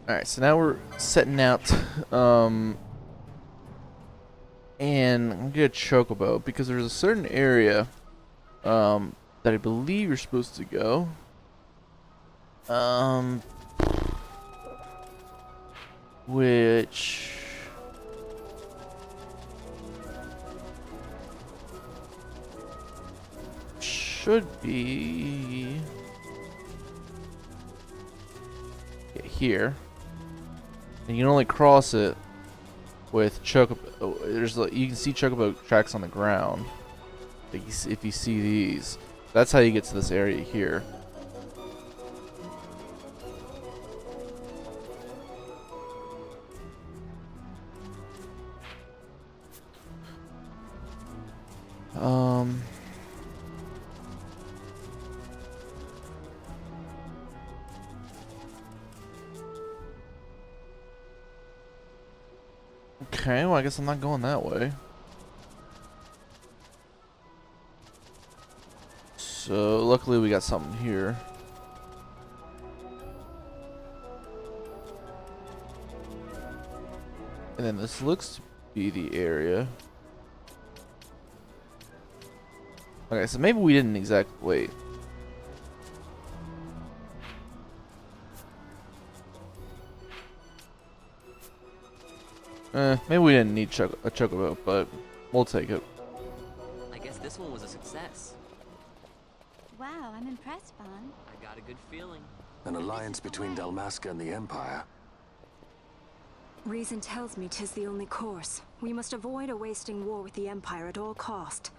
Alright, so now we're setting out, and I'm gonna get a chocobo because there's a certain area, that I believe you're supposed to go. Um, which should be here, and you can only cross it with chocobo. There's you can see chocobo tracks on the ground. If you see these, that's how you get to this area here. Um. Okay, well I guess I'm not going that way. So luckily we got something here. And then this looks to be the area. Okay, so maybe we didn't exactly wait. Maybe we didn't need a chocobo, but we'll take it. I guess this one was a success. Wow, I'm impressed, Vaughn. I got a good feeling. An alliance between Dalmasca and the Empire. Reason tells me 'tis the only course. We must avoid a wasting war with the Empire at all cost.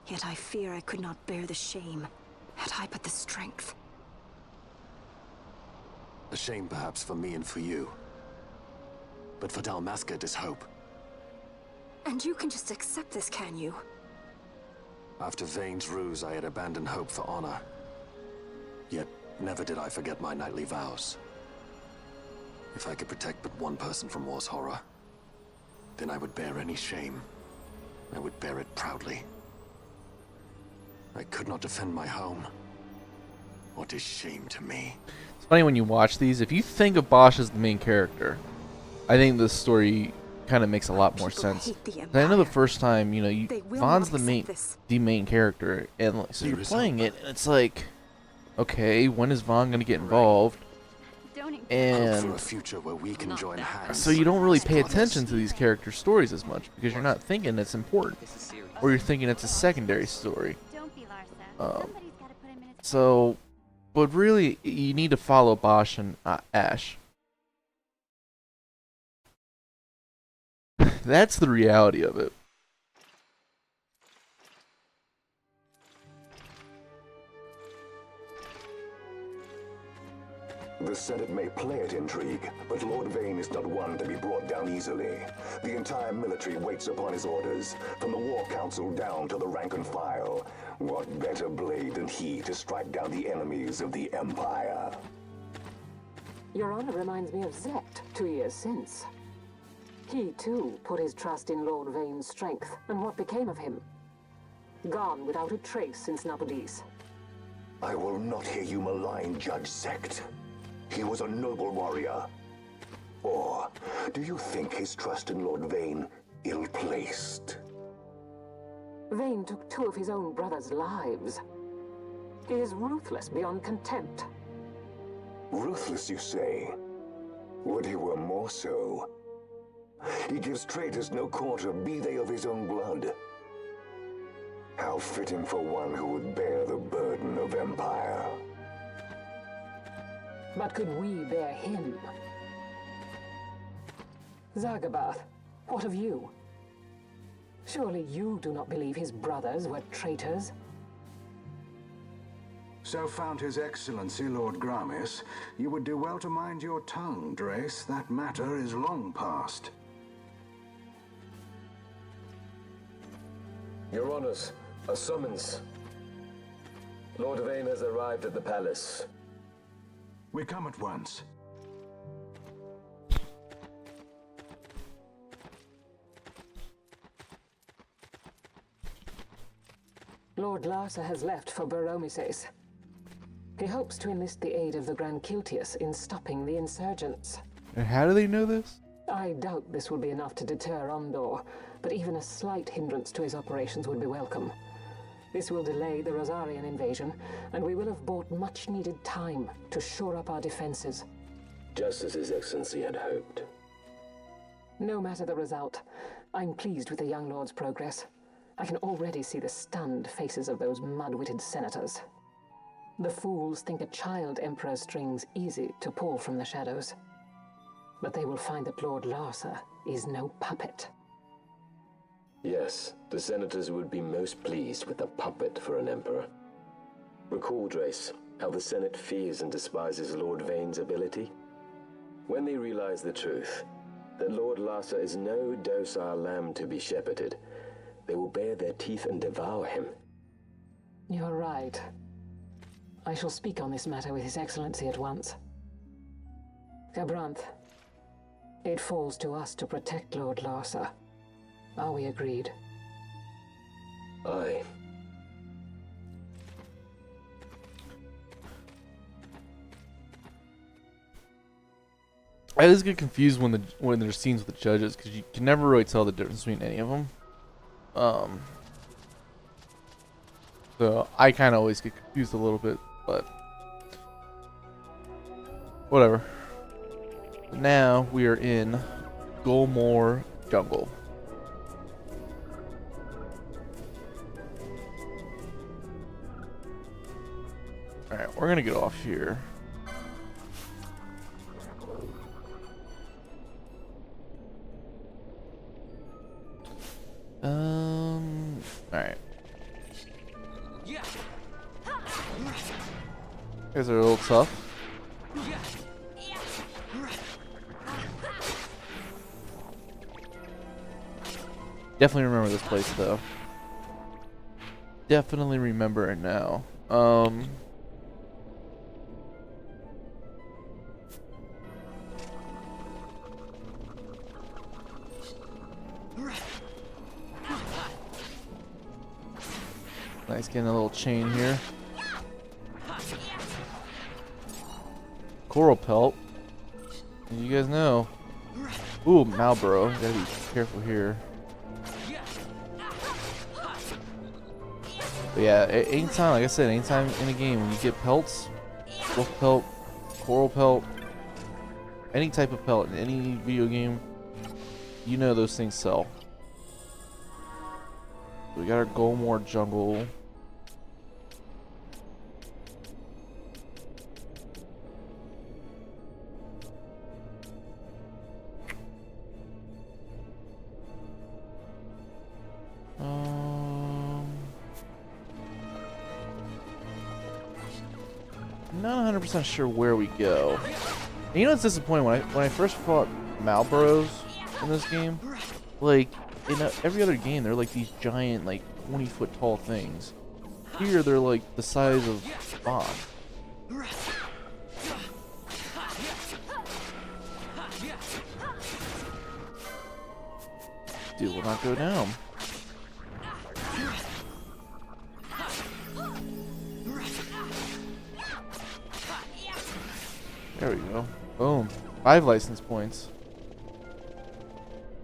Yet I fear I could not bear the shame, had I but the strength. A shame perhaps for me and for you. But for Dalmasca it is hope. And you can just accept this, can you? After Vane's ruse, I had abandoned hope for honor. Yet, never did I forget my knightly vows. If I could protect but one person from war's horror, then I would bear any shame. I would bear it proudly. I could not defend my home. What is shame to me? It's funny when you watch these, if you think of Bosch as the main character, I think this story kind of makes a lot more sense. I know the first time, you know, Vaughn's the main character, and like, so you're playing it, and it's like, okay, when is Vaughn gonna get involved? Hope for a future where we can join hands. So you don't really pay attention to these character stories as much because you're not thinking it's important, or you're thinking it's a secondary story. So, but really, you need to follow Bosch and Ash. That's the reality of it. The Senate may play at intrigue, but Lord Vane is not one to be brought down easily. The entire military waits upon his orders, from the War Council down to the rank and file. What better blade than he to strike down the enemies of the Empire? Your Honor reminds me of Zect 2 years since. He, too, put his trust in Lord Vane's strength, and what became of him? Gone without a trace since Nabudis. I will not hear you malign Judge Zect. He was a noble warrior. Or do you think his trust in Lord Vane ill-placed? Vane took 2 of his own brothers' lives. He is ruthless beyond contempt. Ruthless, you say? Would he were more so. He gives traitors no quarter, be they of his own blood. How fitting for one who would bear the burden of empire. But could we bear him? Zargabath, what of you? Surely you do not believe his brothers were traitors? So found His Excellency Lord Gramis, you would do well to mind your tongue, Drace. That matter is long past. Your Honors, a summons. Lord Vane has arrived at the palace. We come at once. Lord Larsa has left for Baromises. He hopes to enlist the aid of the Grand Kiltius in stopping the insurgents. And how do they know this? I doubt this will be enough to deter Ondor, but even a slight hindrance to his operations would be welcome. This will delay the Rosarian invasion, and we will have bought much-needed time to shore up our defenses. Just as His Excellency had hoped. No matter the result, I'm pleased with the young lord's progress. I can already see the stunned faces of those mud-witted senators. The fools think a child emperor's strings easy to pull from the shadows. But they will find that Lord Larsa is no puppet. Yes, the senators would be most pleased with a puppet for an emperor. Recall, Drace, how the Senate fears and despises Lord Vane's ability. When they realize the truth, that Lord Larsa is no docile lamb to be shepherded, they will bare their teeth and devour him. You're right. I shall speak on this matter with His Excellency at once. Gabranth, it falls to us to protect Lord Larsa. Are we agreed? Aye. I always get confused when there's scenes with the judges because you can never really tell the difference between any of them. So I kind of always get confused a little bit, but whatever. Now we are in Golmore Jungle. Alright, we're gonna get off here. Alright. You guys are a little tough. Definitely remember this place though. Definitely remember it now. Nice getting a little chain here. Coral pelt. And you guys know. Ooh, Malboro. Gotta be careful here. But yeah, anytime, like I said, anytime in a game when you get pelts, wolf pelt, coral pelt, any type of pelt in any video game, you know those things sell. We got our Golmore jungle. Not 100% sure where we go. And you know what's disappointing? When I first fought Malboros in this game, like in every other game, they're like these giant, like 20-foot tall things. Here, they're like the size of Bond. Dude, will not go down. There we go. Boom. 5 license points.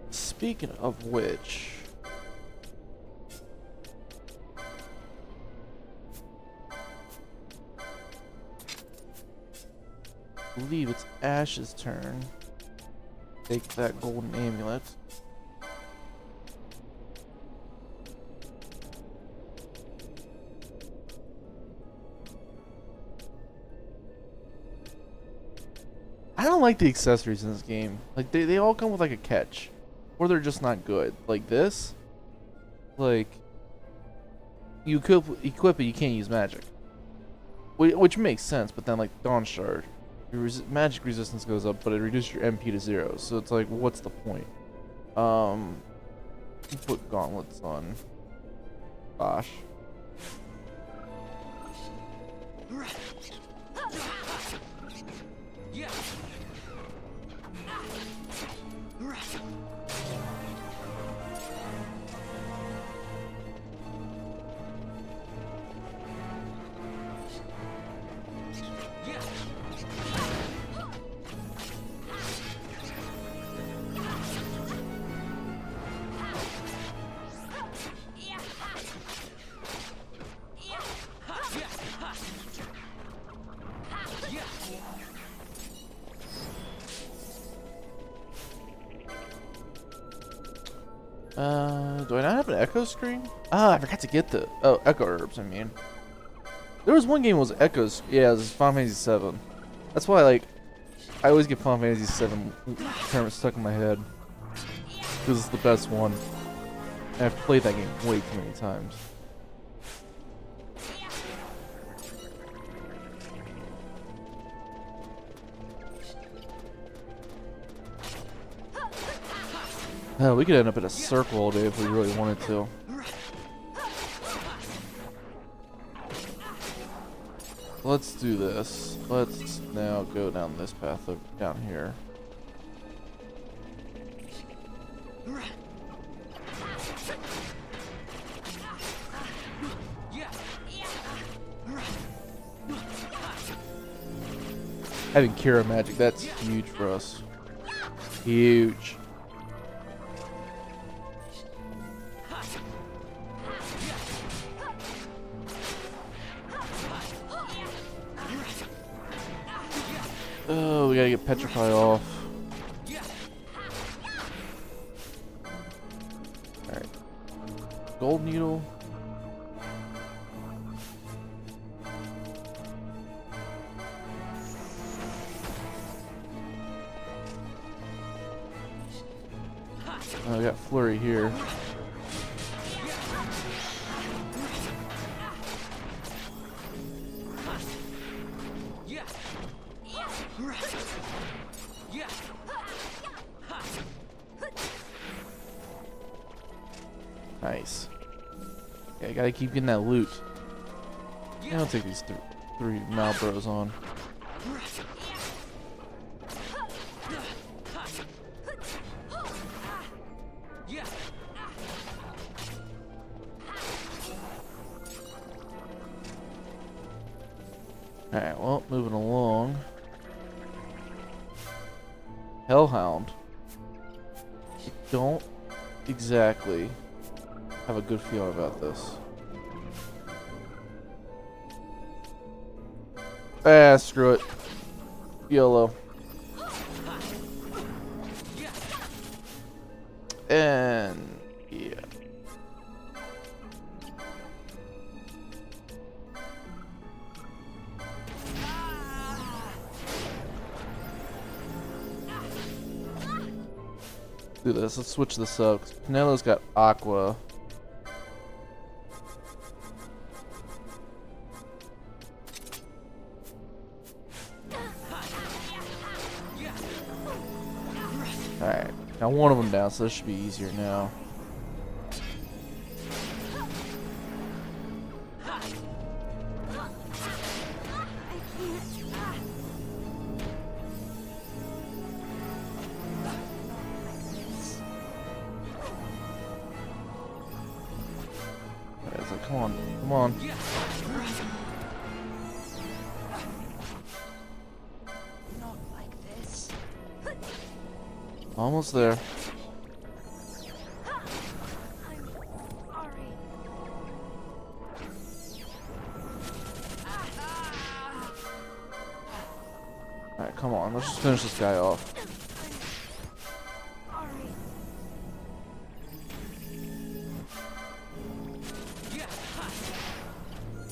Speaking of which, I believe it's Ash's turn. Take that golden amulet. I don't like the accessories in this game. Like they all come with like a catch, or they're just not good. Like this, like you could equip it, you can't use magic, which makes sense. But then like Dawn Shard, your magic resistance goes up, but it reduces your MP to 0. So it's like, what's the point? Put gauntlets on Bosch. Do I not have an echo screen? Ah, I forgot to get the echo herbs. I mean, there was one game that was echoes. Yeah, it was Final Fantasy VII. That's why I always get Final Fantasy VII terms stuck in my head because it's the best one. And I've played that game way too many times. We could end up in a circle all day if we really wanted to. Let's do this. Let's now go down this path down here. Having Kira magic, that's huge for us. Huge. Oh, we gotta get Petrify off. Alright. Gold needle. Oh, we got Flurry here. Nice. Yeah, I gotta keep getting that loot. Yeah, I'll take these three Malbros on. Alright, well, moving along. Hellhound. I don't exactly have a good feeling about this. Ah, screw it. YOLO. And yeah. Do this. Let's switch this up. Penelo's got Aqua. Alright. Now one of them down, so this should be easier now. Alright, so come on. Come on. Not like this. Almost there. I'm sorry. Alright, come on. Let's just finish this guy off.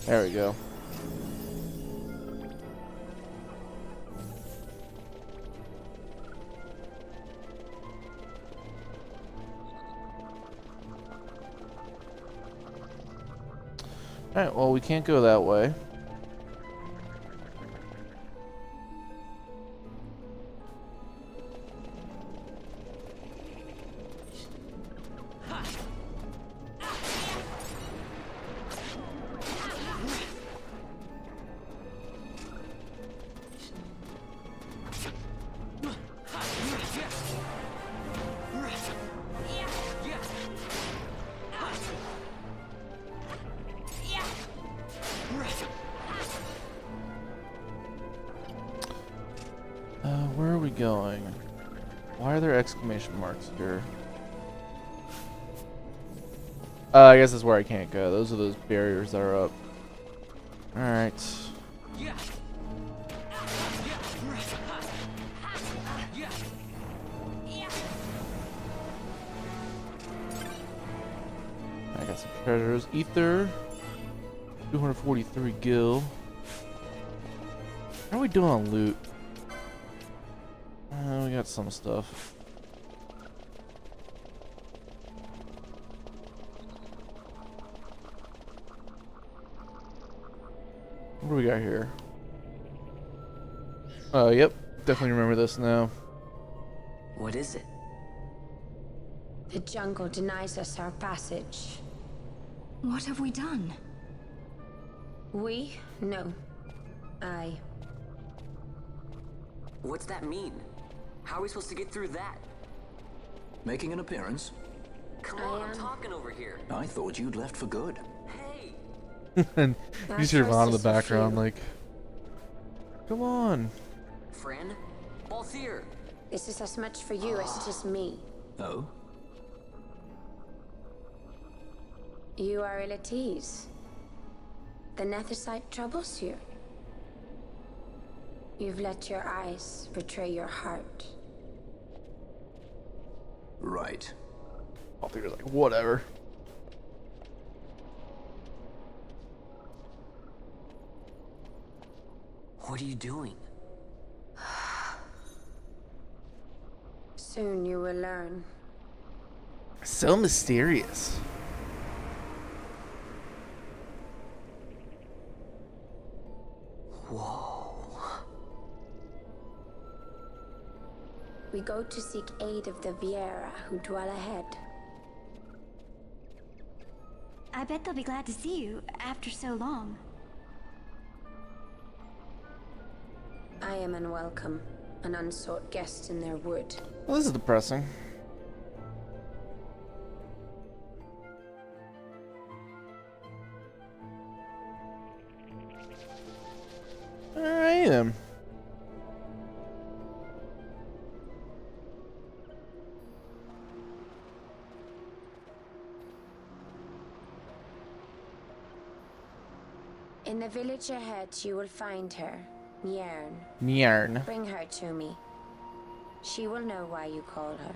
There we go. Alright, well, we can't go that way. Where are we going? Why are there exclamation marks here? I guess that's where I can't go. Those are those barriers that are up. Alright. Treasures. Ether. 243 gil. How are we doing on loot? We got some stuff. What do we got here? Oh, yep. Definitely remember this now. What is it? The jungle denies us our passage. What have we done? We? No. I. What's that mean? How are we supposed to get through that? Making an appearance? Come I on, I'm am. talking over here. I thought you'd left for good. Hey! And you see Ron in the That's our background, few. like, come on. Friend? Balthier! This is as much for you as it is me. Oh? You are ill at ease. The Nethicite troubles you. You've let your eyes betray your heart. Right. Balthier's like, whatever. What are you doing? Soon you will learn. So mysterious. Whoa. We go to seek aid of the Viera who dwell ahead. I bet they'll be glad to see you after so long. I am unwelcome, an unsought guest in their wood. Well, this is depressing. Alright then. In the village ahead, you will find her, Mjern. Mjern. Bring her to me. She will know why you call her.